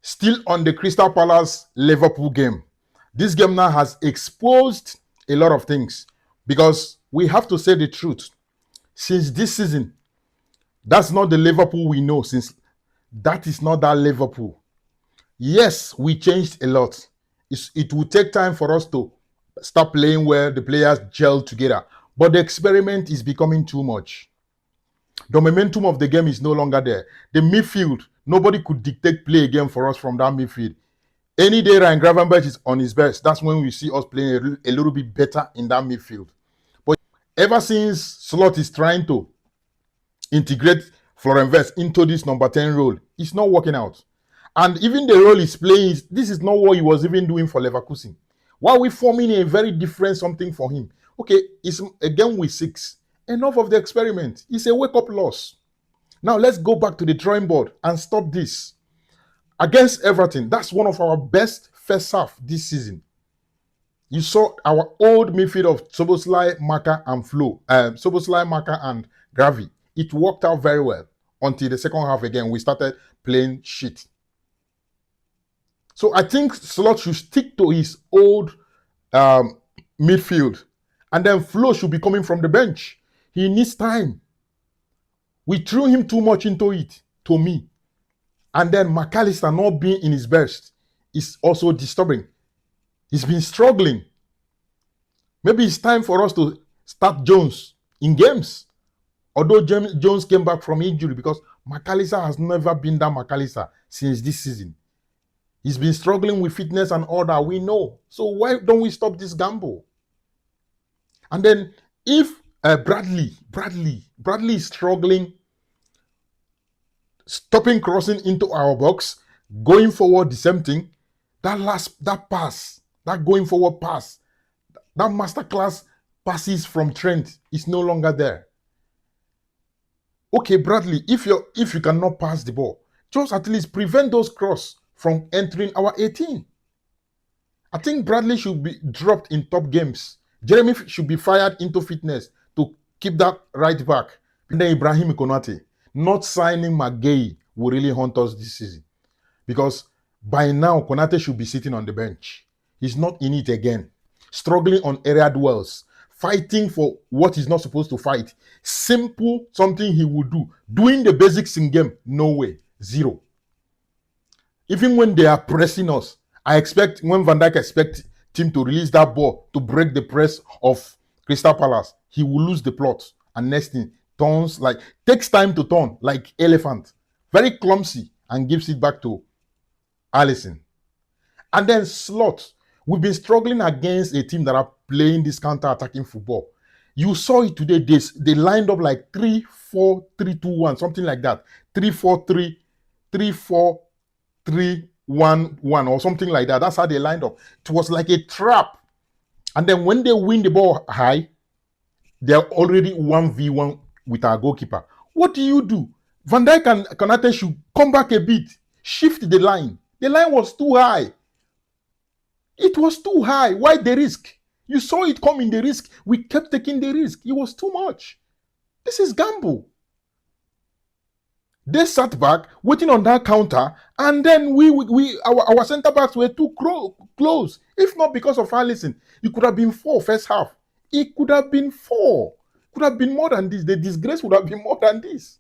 Still on the Crystal Palace Liverpool game. This game now has exposed a lot of things because we have to say the truth. Since this season, that's not the Liverpool we know. Since that is not that Liverpool. Yes, we changed a lot. It will take time for us to start playing where the players gel together. But the experiment is becoming too much. The momentum of the game is no longer there. The midfield, nobody could dictate play again for us from that midfield. Any day Ryan Gravenberch is on his best, that's when we see us playing a little bit better in that midfield. But ever since Slot is trying to integrate Florian Wirtz into this number 10 role, it's not working out. And even the role he's playing, this is not what he was even doing for Leverkusen. Why are we forming a very different something for him? Okay, it's again with 6. Enough of the experiment. It's a wake-up loss. Now let's go back to the drawing board and stop this. Against Everton, that's one of our best first half this season. You saw our old midfield of Szoboszlai, Maka, and Flo. Szoboszlai, Maka, and Gravy. It worked out very well until the second half again. We started playing shit. So I think Slot should stick to his old midfield. And then Flo should be coming from the bench. He needs time. We threw him too much into it, to me. And then McAllister not being in his best is also disturbing. He's been struggling. Maybe it's time for us to start Jones in games. Although Jones came back from injury, because McAllister has never been that McAllister since this season. He's been struggling with fitness and all that, we know. So why don't we stop this gamble? And then if Bradley is struggling, stopping crossing into our box, going forward the same thing, that pass, that going forward pass, that masterclass passes from Trent is no longer there. Okay, Bradley, if you cannot pass the ball, just at least prevent those cross from entering our 18. I think Bradley should be dropped in top games. Jeremy should be fired into fitness to keep that right back. And then Ibrahim Konate, not signing McGay will really haunt us this season. Because by now, Konate should be sitting on the bench. He's not in it again. Struggling on area duels. Fighting for what he's not supposed to fight. Simple, something he would do. Doing the basics in game, no way. 0. Even when they are pressing us, I expect, when Van Dijk expects him to release that ball to break the press of Crystal Palace, he will lose the plot. And next thing, turns like, takes time to turn like elephant. Very clumsy and gives it back to Alisson. And then Slot. We've been struggling against a team that are playing this counter-attacking football. You saw it today. They lined up like 3-4-3-2-1, something like that. 3-4-3, 3-4-3-1-1 or something like that. That's how they lined up. It was like a trap. And then when they win the ball high, they're already 1v1 with our goalkeeper. What do? Van Dijk and Konate should come back a bit, shift the line. The line was too high. It was too high. Why the risk? You saw it coming, the risk. We kept taking the risk. It was too much. This is gamble. They sat back, waiting on that counter, and then our centre backs were too close. If not because of Alisson, it could have been 4 first half. It could have been 4. It could have been more than this. The disgrace would have been more than this.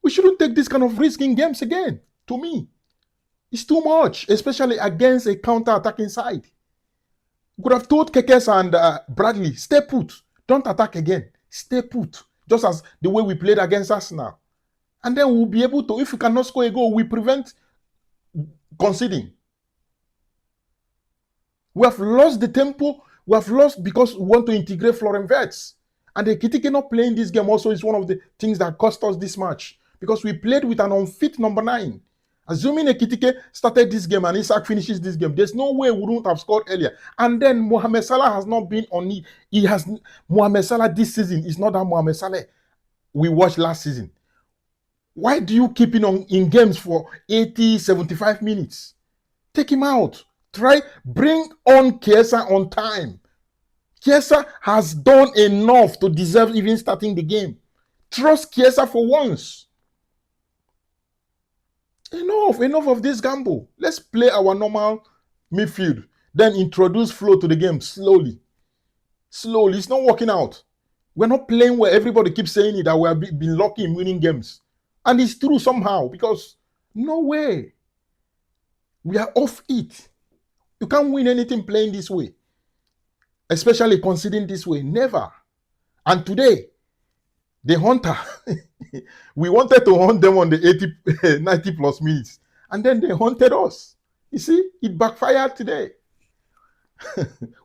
We shouldn't take this kind of risk in games again, to me. It's too much, especially against a counter-attacking side. You could have told Kekes and Bradley, stay put. Don't attack again. Stay put. Just as the way we played against Arsenal. And then we'll be able to, if we cannot score a goal, we prevent conceding. We have lost the tempo. We have lost because we want to integrate Florian Wirtz. And the Ekitike not playing this game also is one of the things that cost us this match. Because we played with an unfit number 9. Assuming Ekitike started this game and Isak finishes this game, there's no way we wouldn't have scored earlier. And then Mohamed Salah has not been on it. Mohamed Salah this season is not that Mohamed Salah we watched last season. Why do you keep him in games for 80, 75 minutes? Take him out. Bring on Chiesa on time. Chiesa has done enough to deserve even starting the game. Trust Chiesa for once. Enough of this gamble. Let's play our normal midfield, then introduce flow to the game slowly. Slowly. It's not working out. We're not playing where everybody keeps saying it, that we have been lucky in winning games. And it's true somehow, because no way. We are off it. You can't win anything playing this way, especially conceding this way. Never. And today, the hunter, we wanted to hunt them on the 80, 90 plus minutes, and then they hunted us. You see, it backfired today.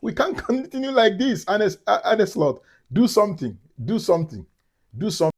We can't continue like this. Honest Lord, do something. Do something. Do something.